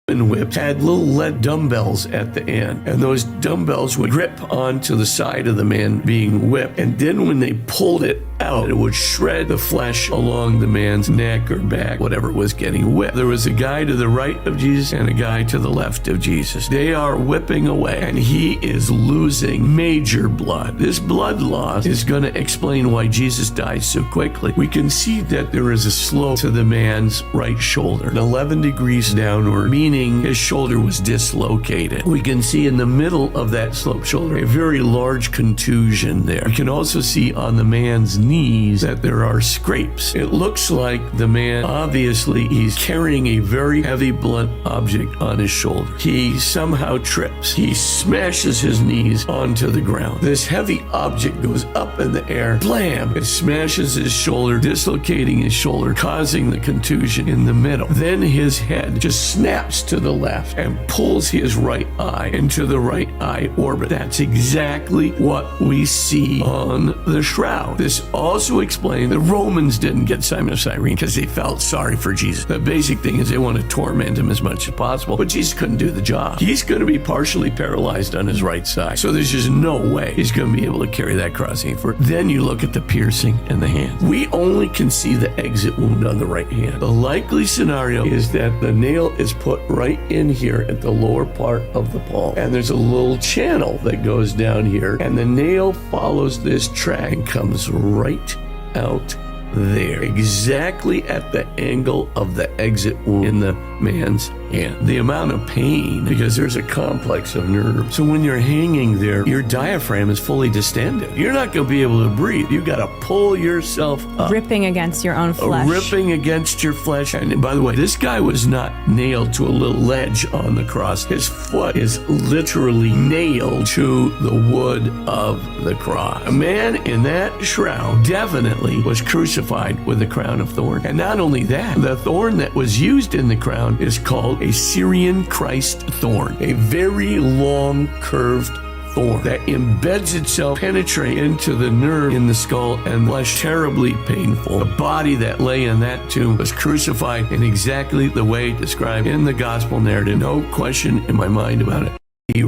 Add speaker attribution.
Speaker 1: whip had little lead dumbbells at the end, and those dumbbells would grip onto the side of the man being whipped, and then when they pulled it out, it would shred the flesh along the man's neck or back, whatever was getting whipped. There was a guy to the right of Jesus and a guy to the left of Jesus. They are whipping away, and he is losing major blood. This blood loss is going to explain why Jesus died so quickly. We can see that there is a slope to the man's right shoulder, 11 degrees downward, meaning his shoulder was dislocated. We can see in the middle of that sloped shoulder a very large contusion there. We can also see on the man's knees that there are scrapes. It looks like the man, obviously, he's carrying a very heavy blunt object on his shoulder. He somehow trips. He smashes his knees onto the ground. This heavy object goes up in the air. Blam! It smashes his shoulder, dislocating his shoulder, causing the contusion in the middle. Then his head just snaps to the left and pulls his right eye into the right eye orbit. That's exactly what we see on the shroud. This also explains the Romans didn't get Simon of Cyrene because they felt sorry for Jesus. The basic thing is they want to torment him as much as possible, but Jesus couldn't do the job. He's going to be partially paralyzed on his right side, so there's just no way he's going to be able to carry that cross any further. Then you look at the piercing in the hand. We only can see the exit wound on the right hand. The likely scenario is that the nail is put right in here at the lower part of the palm, and there's a little channel that goes down here, and the nail follows this track and comes right out there, exactly at the angle of the exit wound in the man's hand. The amount of pain, because there's a complex of nerves. So when you're hanging there, your diaphragm is fully distended. You're not going to be able to breathe. You got to pull yourself up.
Speaker 2: Ripping against your own flesh.
Speaker 1: Ripping against your flesh. And by the way, this guy was not nailed to a little ledge on the cross. His foot is literally nailed to the wood of the cross. A man in that shroud definitely was crucified with a crown of thorns. And not only that, the thorn that was used in the crown is called a Syrian Christ thorn, a very long curved thorn that embeds itself, penetrates into the nerve in the skull, and was terribly painful. The body that lay in that tomb was crucified in exactly the way described in the gospel narrative. No question in my mind about it. He